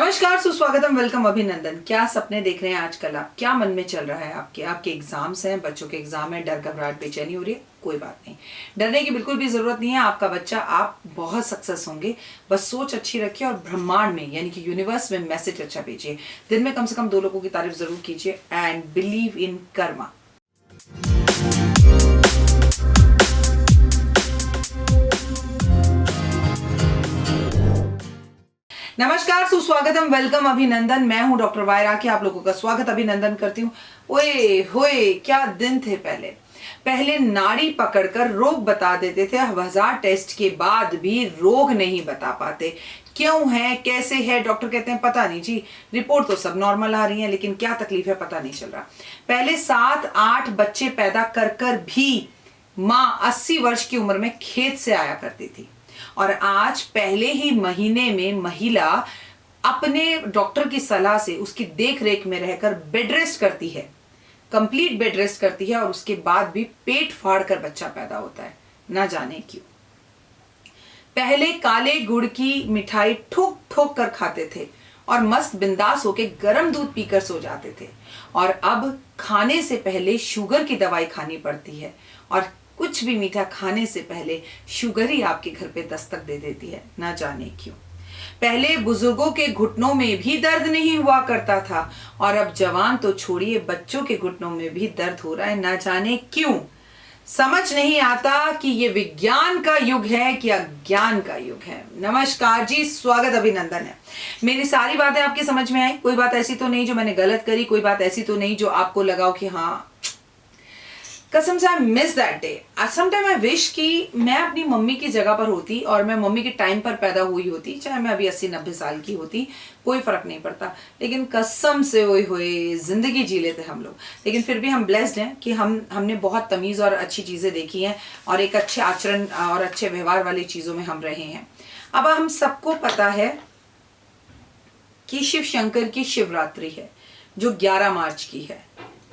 नमस्कार, सुस्वागतम, वेलकम, अभिनंदन। क्या सपने देख रहे हैं आजकल आप? क्या मन में चल रहा है आपके एग्जाम्स हैं, बच्चों के एग्जाम है, डर घबराहट बेचैनी हो रही है? कोई बात नहीं, डरने की बिल्कुल भी जरूरत नहीं है। आपका बच्चा, आप बहुत सक्सेस होंगे। बस सोच अच्छी रखिए और ब्रह्मांड में यानी कि यूनिवर्स में मैसेज अच्छा भेजिए। दिन में कम से कम 2 लोगों की तारीफ जरूर कीजिए एंड बिलीव इन कर्मा। नमस्कार, सुस्वागतम, वेलकम, अभिनंदन। मैं हूं डॉक्टर वायरा की आप लोगों का स्वागत अभिनंदन करती हूँ। ओए होए, क्या दिन थे पहले नाड़ी पकड़कर रोग बता देते थे। 1000 टेस्ट के बाद भी रोग नहीं बता पाते। क्यों है, कैसे है? डॉक्टर कहते हैं पता नहीं जी, रिपोर्ट तो सब नॉर्मल आ रही है, लेकिन क्या तकलीफ है पता नहीं चल रहा। पहले 7-8 बच्चे पैदा कर भी माँ 80 वर्ष की उम्र में खेत से आया करती थी, और आज पहले ही महीने में महिला अपने डॉक्टर की सलाह से उसकी देख रेख में रहकर बेड रेस्ट करती है, कंप्लीट बेड रेस्ट करती है, और उसके बाद भी पेट फाड़ कर बच्चा पैदा होता है। ना जाने क्यों। पहले काले गुड़ की मिठाई ठोक ठोक कर खाते थे और मस्त बिंदास होके गर्म दूध पीकर सो जाते थे, और अब खाने से पहले शुगर की दवाई खानी पड़ती है, और कुछ भी मीठा खाने से पहले शुगर ही आपके घर पे दस्तक दे देती है। ना जाने क्यों। पहले बुजुर्गों के घुटनों में भी दर्द नहीं हुआ करता था, और अब जवान तो छोड़िए, बच्चों के घुटनों में भी दर्द हो रहा है। ना जाने क्यों। समझ नहीं आता कि ये विज्ञान का युग है कि अज्ञान का युग है। नमस्कार जी, स्वागत अभिनंदन है। मेरी सारी बातें आपकी समझ में आई? कोई बात ऐसी तो नहीं जो मैंने गलत करी? कोई बात ऐसी तो नहीं जो आपको लगाओ कि हाँ, कसम से I miss that day. Sometime I wish कि मैं अपनी मम्मी की जगह पर होती और मैं मम्मी के टाइम पर पैदा हुई होती, चाहे मैं अभी 80-90 साल की होती, कोई फर्क नहीं पड़ता। लेकिन कसम से ओए होए जिंदगी जी लेते हम लोग। लेकिन फिर भी हम ब्लेस्ड हैं कि हमने बहुत तमीज़ और अच्छी चीज़ें देखी हैं, और एक अच्छे आचरण और अच्छे व्यवहार वाली चीज़ों में हम रहे हैं। अब हम सबको पता है कि शिव शंकर की शिवरात्रि है, जो 11 मार्च की है।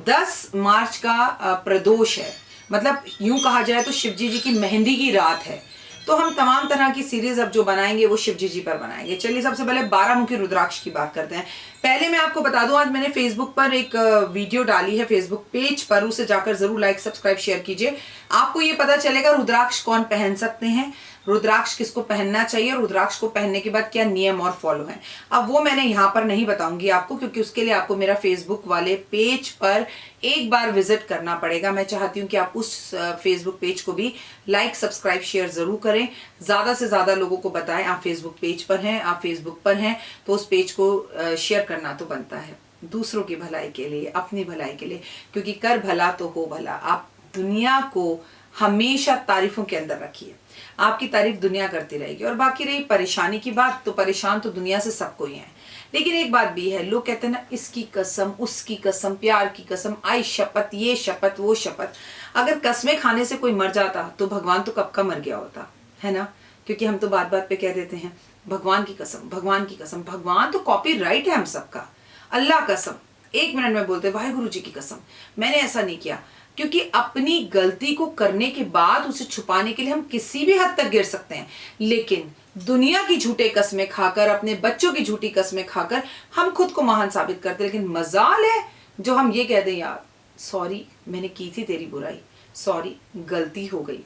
10 मार्च का प्रदोष है, मतलब यूं कहा जाए तो शिवजी जी की मेहंदी की रात है। तो हम तमाम तरह की सीरीज अब जो बनाएंगे वो शिवजी जी पर बनाएंगे। चलिए, सबसे पहले 12 मुखी रुद्राक्ष की बात करते हैं। पहले मैं आपको बता दूं, आज मैंने फेसबुक पर एक वीडियो डाली है, फेसबुक पेज पर, उसे जाकर जरूर लाइक सब्सक्राइब शेयर कीजिए। आपको ये पता चलेगा रुद्राक्ष कौन पहन सकते हैं, रुद्राक्ष किसको पहनना चाहिए, रुद्राक्ष को पहनने के बाद क्या नियम और फॉलो हैं। अब वो मैंने यहाँ पर नहीं बताऊंगी आपको, क्योंकि उसके लिए आपको मेरा फेसबुक वाले पेज पर एक बार विजिट करना पड़ेगा। मैं चाहती हूँ कि आप उस फेसबुक पेज को भी लाइक सब्सक्राइब शेयर जरूर करें, ज्यादा से ज्यादा लोगों को बताएं। आप फेसबुक पेज पर हैं, आप फेसबुक पर हैं, तो उस पेज को शेयर करना तो बनता है, दूसरों की भलाई के लिए, अपनी भलाई के लिए, क्योंकि कर भला तो हो भला। आप दुनिया को हमेशा तारीफों के अंदर रखिए, आपकी तारीफ दुनिया करती रहेगी। और बाकी रही परेशानी की बात, तो परेशान तो दुनिया से सबको ही है। लेकिन एक बात भी है, लोग कहते हैं ना, इसकी कसम, उसकी कसम, प्यार की कसम, आई शपथ, ये शपथ, वो शपथ। अगर कसमें खाने से कोई मर जाता तो भगवान तो कब का मर गया होता है ना। क्योंकि हम तो बात बात पे कह देते हैं भगवान की कसम, भगवान की कसम। भगवान तो कॉपीराइट है हम सबका। अल्लाह कसम, 1 मिनट में बोलते वाहिगुरु जी की कसम, मैंने ऐसा नहीं किया। क्योंकि अपनी गलती को करने के बाद उसे छुपाने के लिए हम किसी भी हद तक गिर सकते हैं, लेकिन दुनिया की झूठे कस्में खाकर, अपने बच्चों की झूठी कस्में खाकर हम खुद को महान साबित करते हैं। लेकिन मजाल है जो हम ये कह दें, यार सॉरी, मैंने की थी तेरी बुराई, सॉरी, गलती हो गई।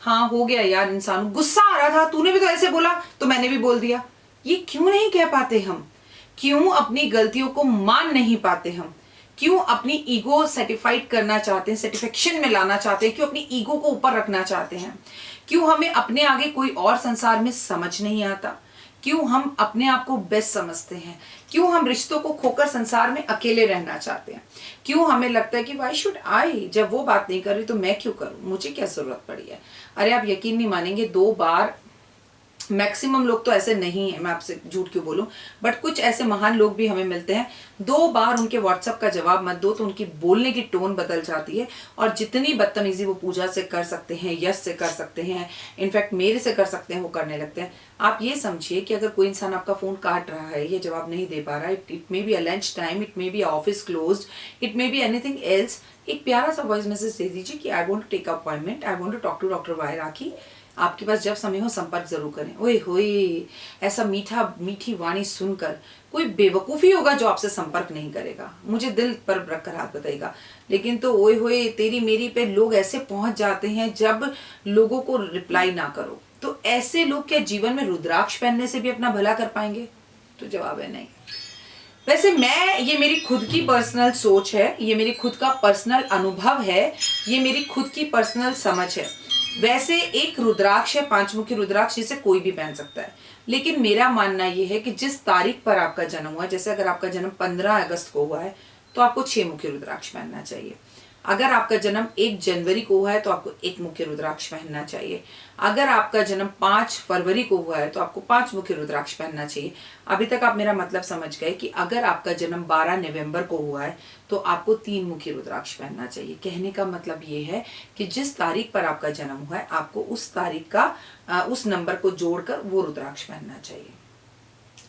हाँ, हो गया यार, इंसान गुस्सा आ रहा था, तूने भी तो ऐसे बोला तो मैंने भी बोल दिया। ये क्यों नहीं कह पाते हम? क्यों अपनी गलतियों को मान नहीं पाते हम? क्यों अपनी ईगो सर्टिफाइड करना चाहते हैं, सर्टिफिकेशन में लाना चाहते हैं? क्यों अपनी ईगो को ऊपर रखना चाहते हैं? क्यों हमें अपने आगे कोई और संसार में समझ नहीं आता? क्यों हम अपने आप को बेस्ट समझते हैं? क्यों हम रिश्तों को खोकर संसार में अकेले रहना चाहते हैं? क्यों हमें लगता है कि व्हाई शुड आई, जब वो बात नहीं कर रही तो मैं क्यों करूं, मुझे क्या जरूरत पड़ी है? अरे आप यकीन नहीं मानेंगे, 2 बार, मैक्सिमम लोग तो ऐसे नहीं है, मैं आपसे झूठ क्यों बोलूं, बट कुछ ऐसे महान लोग भी हमें मिलते हैं। 2 बार उनके व्हाट्सएप का जवाब मत दो तो उनकी बोलने की टोन बदल जाती है, और जितनी बदतमीजी वो पूजा से कर सकते हैं, यश से कर सकते हैं, इनफैक्ट मेरे से कर सकते हैं, वो करने लगते हैं। आप ये समझिए कि अगर कोई इंसान आपका फोन काट रहा है, ये जवाब नहीं दे पा रहा है, it may be a lunch time, it may be office closed, it may be anything else, एक प्यारा सा वॉइस मैसेज दे दीजिए कि I want to take appointment, I want to talk to doctor वायराकी, आपके पास जब समय हो संपर्क जरूर करें। ओए होए, ऐसा मीठा मीठी वाणी सुनकर कोई बेवकूफ़ी होगा जो आपसे संपर्क नहीं करेगा, मुझे दिल पर रखकर हाथ बताइएगा। लेकिन तो ओए होए तेरी मेरी पे लोग ऐसे पहुंच जाते हैं जब लोगों को रिप्लाई ना करो। तो ऐसे लोग क्या जीवन में रुद्राक्ष पहनने से भी अपना भला कर पाएंगे? तो जवाब है नहीं। वैसे ये मेरी खुद की पर्सनल सोच है, ये मेरी खुद का पर्सनल अनुभव है, ये मेरी खुद की पर्सनल समझ है। वैसे एक रुद्राक्ष है, पांचमुखी रुद्राक्ष, जिसे कोई भी पहन सकता है, लेकिन मेरा मानना यह है कि जिस तारीख पर आपका जन्म हुआ है, जैसे अगर आपका जन्म 15 अगस्त को हुआ है तो आपको 6 मुखी रुद्राक्ष पहनना चाहिए। अगर आपका जन्म 1 जनवरी को हुआ है तो आपको 1 मुखी रुद्राक्ष पहनना चाहिए। अगर आपका जन्म 5 फरवरी को हुआ है तो आपको 5 मुखी रुद्राक्ष पहनना चाहिए। अभी तक आप मेरा मतलब समझ गए कि अगर आपका जन्म 12 नवंबर को हुआ है तो आपको 3 मुखी रुद्राक्ष पहनना चाहिए। कहने का मतलब ये है कि जिस तारीख पर आपका जन्म हुआ है आपको उस तारीख का उस नंबर को जोड़कर वो रुद्राक्ष पहनना चाहिए।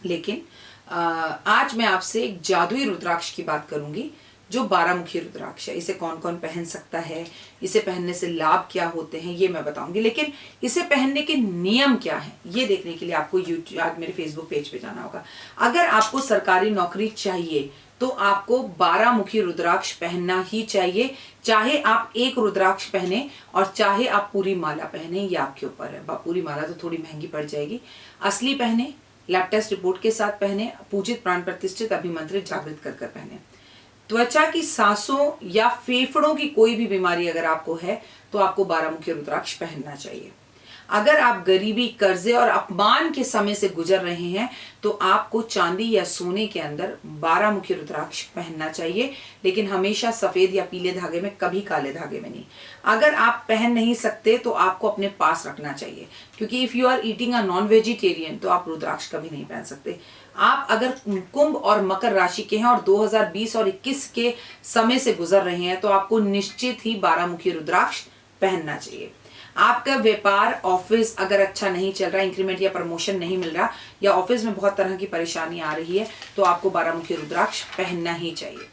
लेकिन आज मैं आपसे एक जादुई रुद्राक्ष की बात करूंगी जो 12 मुखी रुद्राक्ष है। इसे कौन कौन पहन सकता है, इसे पहनने से लाभ क्या होते हैं, ये मैं बताऊंगी। लेकिन इसे पहनने के नियम क्या हैं, ये देखने के लिए आपको आज मेरे फेसबुक पेज पे जाना होगा। अगर आपको सरकारी नौकरी चाहिए तो आपको 12 मुखी रुद्राक्ष पहनना ही चाहिए, चाहे आप एक रुद्राक्ष पहने और चाहे आप पूरी माला पहने, ये आपके ऊपर है। पूरी माला तो थोड़ी महंगी पड़ जाएगी, असली पहने, लैब टेस्ट रिपोर्ट के साथ पहने, पूजित प्राण प्रतिष्ठित अभिमंत्रित जागृत कर पहने। त्वचा की, सांसों या फेफड़ों की कोई भी बीमारी अगर आपको है तो आपको 12 मुखी रुद्राक्ष पहनना चाहिए। अगर आप गरीबी, कर्जे और अपमान के समय से गुजर रहे हैं तो आपको चांदी या सोने के अंदर 12 मुखी रुद्राक्ष पहनना चाहिए, लेकिन हमेशा सफेद या पीले धागे में, कभी काले धागे में नहीं। अगर आप पहन नहीं सकते तो आपको अपने पास रखना चाहिए, क्योंकि if you are eating a non vegetarian तो आप रुद्राक्ष कभी नहीं पहन सकते। आप अगर कुंभ और मकर राशि के हैं और 2020 और 21 के समय से गुजर रहे हैं तो आपको निश्चित ही 12 मुखी रुद्राक्ष पहनना चाहिए। आपका व्यापार, ऑफिस अगर अच्छा नहीं चल रहा, इंक्रीमेंट या प्रमोशन नहीं मिल रहा, या ऑफिस में बहुत तरह की परेशानी आ रही है तो आपको 12 मुखी रुद्राक्ष पहनना ही चाहिए।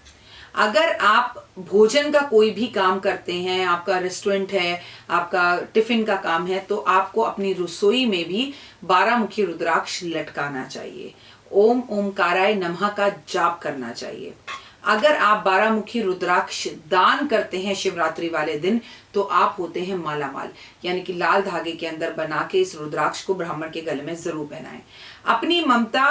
अगर आप भोजन का कोई भी काम करते हैं, आपका रेस्टोरेंट है, आपका टिफिन का काम है, तो आपको अपनी रसोई में भी 12 मुखी रुद्राक्ष लटकाना चाहिए। ओम ओमकाराय नमः का जाप करना चाहिए। अगर आप 12 मुखी रुद्राक्ष दान करते हैं शिवरात्रि वाले दिन तो आप होते हैं मालामाल, यानी कि लाल धागे के अंदर बना के इस रुद्राक्ष को ब्राह्मण के गले में जरूर पहनाएं। अपनी ममता,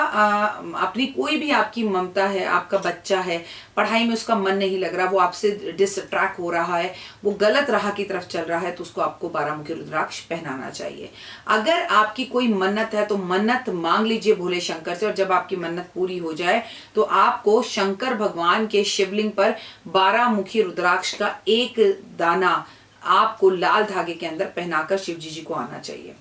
अपनी कोई भी आपकी ममता है, आपका बच्चा है, पढ़ाई में उसका मन नहीं लग रहा, वो आपसे डिस्ट्रैक्ट हो रहा है, वो गलत राह की तरफ चल रहा है, तो उसको आपको 12 मुखी रुद्राक्ष पहनाना चाहिए। अगर आपकी कोई मन्नत है तो मन्नत मांग लीजिए भोले शंकर से, और जब आपकी मन्नत पूरी हो जाए तो आपको शंकर भगवान के शिवलिंग पर 12 मुखी रुद्राक्ष का एक दाना आपको लाल धागे के अंदर पहनाकर शिव जी को आना चाहिए।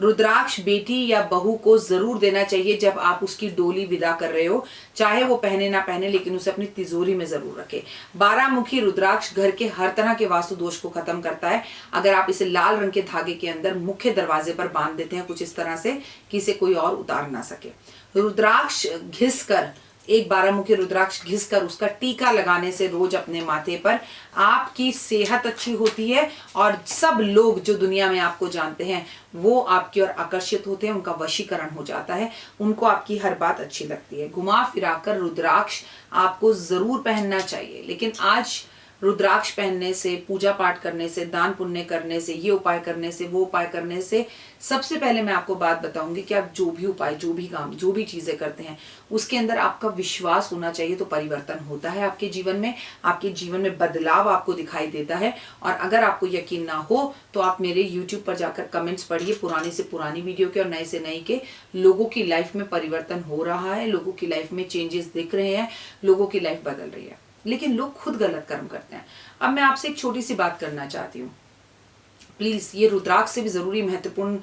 रुद्राक्ष बेटी या बहू को जरूर देना चाहिए जब आप उसकी डोली विदा कर रहे हो, चाहे वो पहने ना पहने, लेकिन उसे अपनी तिजोरी में जरूर रखे। 12 मुखी रुद्राक्ष घर के हर तरह के वास्तु दोष को खत्म करता है। अगर आप इसे लाल रंग के धागे के अंदर मुख्य दरवाजे पर बांध देते हैं कुछ इस तरह से कि इसे कोई और उतार ना सके। रुद्राक्ष घिस कर, एक 12 मुखी रुद्राक्ष घिस कर उसका टीका लगाने से रोज अपने माथे पर आपकी सेहत अच्छी होती है और सब लोग जो दुनिया में आपको जानते हैं वो आपकी ओर आकर्षित होते हैं, उनका वशीकरण हो जाता है, उनको आपकी हर बात अच्छी लगती है। घुमा फिराकर रुद्राक्ष आपको जरूर पहनना चाहिए, लेकिन आज रुद्राक्ष पहनने से, पूजा पाठ करने से, दान पुण्य करने से, ये उपाय करने से, वो उपाय करने से, सबसे पहले मैं आपको बात बताऊंगी कि आप जो भी उपाय, जो भी काम, जो भी चीजें करते हैं उसके अंदर आपका विश्वास होना चाहिए, तो परिवर्तन होता है आपके जीवन में, आपके जीवन में बदलाव आपको दिखाई देता है। और अगर आपको यकीन ना हो तो आप मेरे YouTube पर जाकर कमेंट्स पढ़िए, पुराने से पुरानी वीडियो के और नए से नए के। लोगों की लाइफ में परिवर्तन हो रहा है, लोगों की लाइफ में चेंजेस दिख रहे हैं, लोगों की लाइफ बदल रही है, लेकिन लोग खुद गलत कर्म करते हैं। अब मैं आपसे एक छोटी सी बात करना चाहती हूँ, प्लीज, ये रुद्राक्ष से भी जरूरी महत्वपूर्ण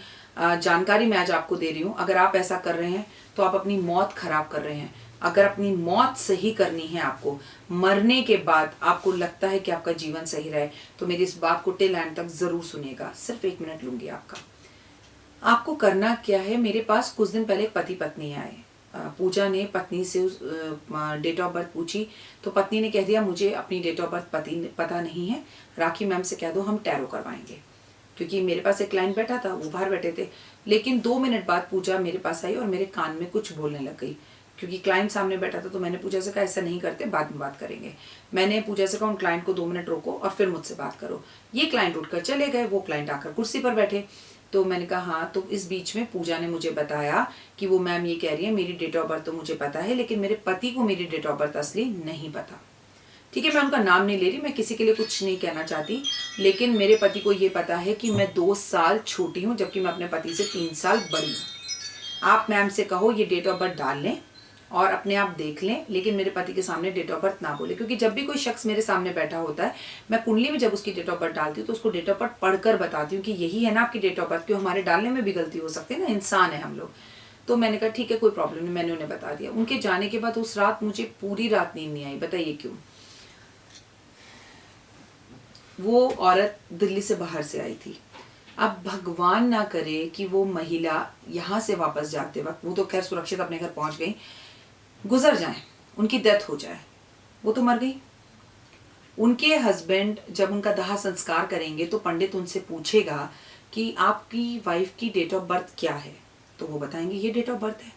जानकारी मैं आज आपको दे रही हूँ। अगर आप ऐसा कर रहे हैं तो आप अपनी मौत खराब कर रहे हैं। अगर अपनी मौत सही करनी है आपको, मरने के बाद आपको लगता है कि आपका जीवन सही रहे, तो मेरी इस बात को टिल एंड तक जरूर सुनिएगा। सिर्फ 1 मिनट लूंगी आपका। आपको करना क्या है, मेरे पास कुछ दिन पहले पति पत्नी आए। पूजा ने पत्नी से डेट ऑफ बर्थ पूछी तो पत्नी ने कह दिया मुझे अपनी डेट ऑफ बर्थ पता नहीं है, राखी मैम से कह दो हम टैरो करवाएंगे, क्योंकि मेरे पास एक क्लाइंट बैठा था, वो बाहर बैठे थे। लेकिन 2 मिनट बाद पूजा मेरे पास आई और मेरे कान में कुछ बोलने लग गई। क्योंकि क्लाइंट सामने बैठा था तो मैंने पूजा से कहा ऐसा नहीं करते, बाद में बात करेंगे। मैंने पूजा से कहा उन क्लाइंट को 2 मिनट रोको और फिर मुझसे बात करो। ये क्लाइंट उठकर चले गए, वो क्लाइंट आकर कुर्सी पर बैठे। तो मैंने कहा हाँ। तो इस बीच में पूजा ने मुझे बताया कि वो मैम ये कह रही है मेरी डेट ऑफ बर्थ तो मुझे पता है, लेकिन मेरे पति को मेरी डेट ऑफ बर्थ असली नहीं पता। ठीक है, मैं उनका नाम नहीं ले रही, मैं किसी के लिए कुछ नहीं कहना चाहती, लेकिन मेरे पति को ये पता है कि मैं 2 साल छोटी हूँ, जबकि मैं अपने पति से 3 साल बड़ी हूँ। आप मैम से कहो ये डेट ऑफ बर्थ डाल लें और अपने आप देख लें, लेकिन मेरे पति के सामने डेट ऑफ बर्थ ना बोले। क्योंकि जब भी कोई शख्स मेरे सामने बैठा होता है, मैं कुंडली में जब उसकी डेट ऑफ बर्थ डालती हूँ तो उसको डेट ऑफ बर्थ पढ़कर बताती हूँ कि यही है ना आपकी डेट ऑफ बर्थ। क्यों, हमारे डालने में भी गलती हो सकती है ना, इंसान है हम लोग। तो मैंने कहा ठीक है कोई प्रॉब्लम नहीं, मैंने उन्हें बता दिया। उनके जाने के बाद उस रात मुझे पूरी रात नींद नहीं आई। बताइए क्यों? वो औरत दिल्ली से बाहर से आई थी। अब भगवान ना करे कि वो महिला यहाँ से वापस जाते वक्त, वो तो खैर सुरक्षित अपने घर पहुंच गई, गुजर जाए, उनकी डेथ हो जाए। वो तो मर गई। उनके हस्बैंड जब उनका दाह संस्कार करेंगे तो पंडित उनसे पूछेगा कि आपकी वाइफ की डेट ऑफ बर्थ क्या है, तो वो बताएंगे ये डेट ऑफ बर्थ है।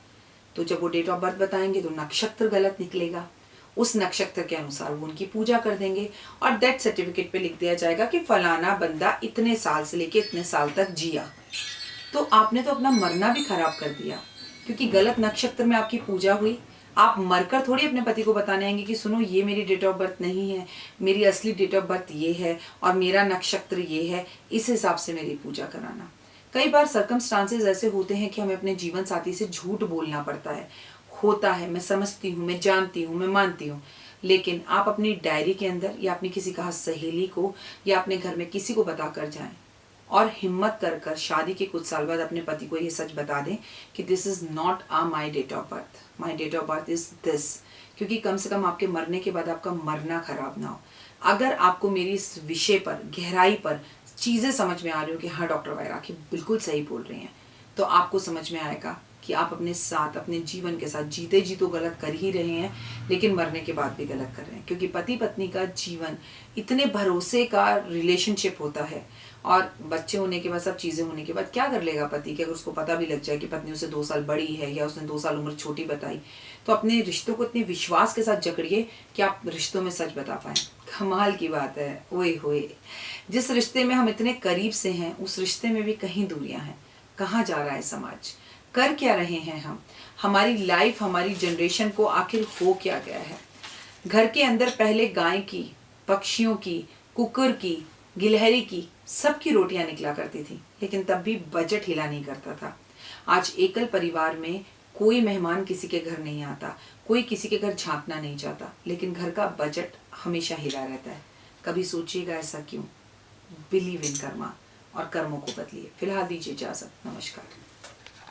तो जब वो डेट ऑफ बर्थ बताएंगे तो नक्षत्र गलत निकलेगा, उस नक्षत्र के अनुसार वो उनकी पूजा कर देंगे और डेथ सर्टिफिकेट पे लिख दिया जाएगा कि फलाना बंदा इतने साल से लेके इतने साल तक जिया। तो आपने तो अपना मरना भी खराब कर दिया, क्योंकि गलत नक्षत्र में आपकी पूजा हुई। आप मरकर थोड़ी अपने पति को बताने आएंगे कि सुनो ये मेरी डेट ऑफ बर्थ नहीं है, मेरी असली डेट ऑफ बर्थ ये है और मेरा नक्षत्र ये है, इस हिसाब से मेरी पूजा कराना। कई बार सर्कमस्टांसेस ऐसे होते हैं कि हमें अपने जीवन साथी से झूठ बोलना पड़ता है। होता है, मैं समझती हूँ, मैं जानती हूँ, मैं मानती हूँ, लेकिन आप अपनी डायरी के अंदर या अपनी किसी खास सहेली को या अपने घर में किसी को बता कर जाएं और हिम्मत कर शादी के कुछ साल बाद अपने पति को ये सच बता दें कि this is not my date of birth, my date of birth is this. क्योंकि कम से कम आपके मरने के बाद आपका मरना खराब ना हो। अगर आपको मेरी इस विषय पर गहराई पर चीज़ें समझ में आ रही हो कि हाँ डॉक्टर वैरागी बिल्कुल सही बोल रही हैं, तो आपको समझ में आएगा कि आप अपने साथ, अपने जीवन के साथ जीते जी तो गलत कर ही रहे हैं, लेकिन मरने के बाद भी गलत कर रहे हैं। क्योंकि पति पत्नी का जीवन इतने भरोसे का रिलेशनशिप होता है, और बच्चे होने के बाद, सब चीज़ें होने के बाद क्या कर लेगा पति कि अगर उसको पता भी लग जाए कि पत्नी उससे 2 साल बड़ी है या उसने 2 साल उम्र छोटी बताई। तो अपने रिश्तों को इतने विश्वास के साथ जकड़िए कि आप रिश्तों में सच बता पाएं। कमाल की बात है। ओए होए, जिस रिश्ते में हम इतने करीब से हैं उस रिश्ते में भी कहीं दूरियां हैं। कहाँ जा रहा है समाज, कर क्या रहे हैं हम, हमारी लाइफ, हमारी जनरेशन को आखिर हो क्या गया है। घर के अंदर पहले गाय की, पक्षियों की, कुकर की, गिलहरी की, सबकी रोटियां निकला करती थी, लेकिन तब भी बजट हिला नहीं करता था। आज एकल परिवार में कोई मेहमान किसी के घर नहीं आता, कोई किसी के घर झांकना नहीं चाहता, लेकिन घर का बजट हमेशा हिला रहता है। कभी सोचिएगा ऐसा क्यों? बिलीव इन कर्मा और कर्मों को बदलिए। फिलहाल दीजिए इजाजत। नमस्कार।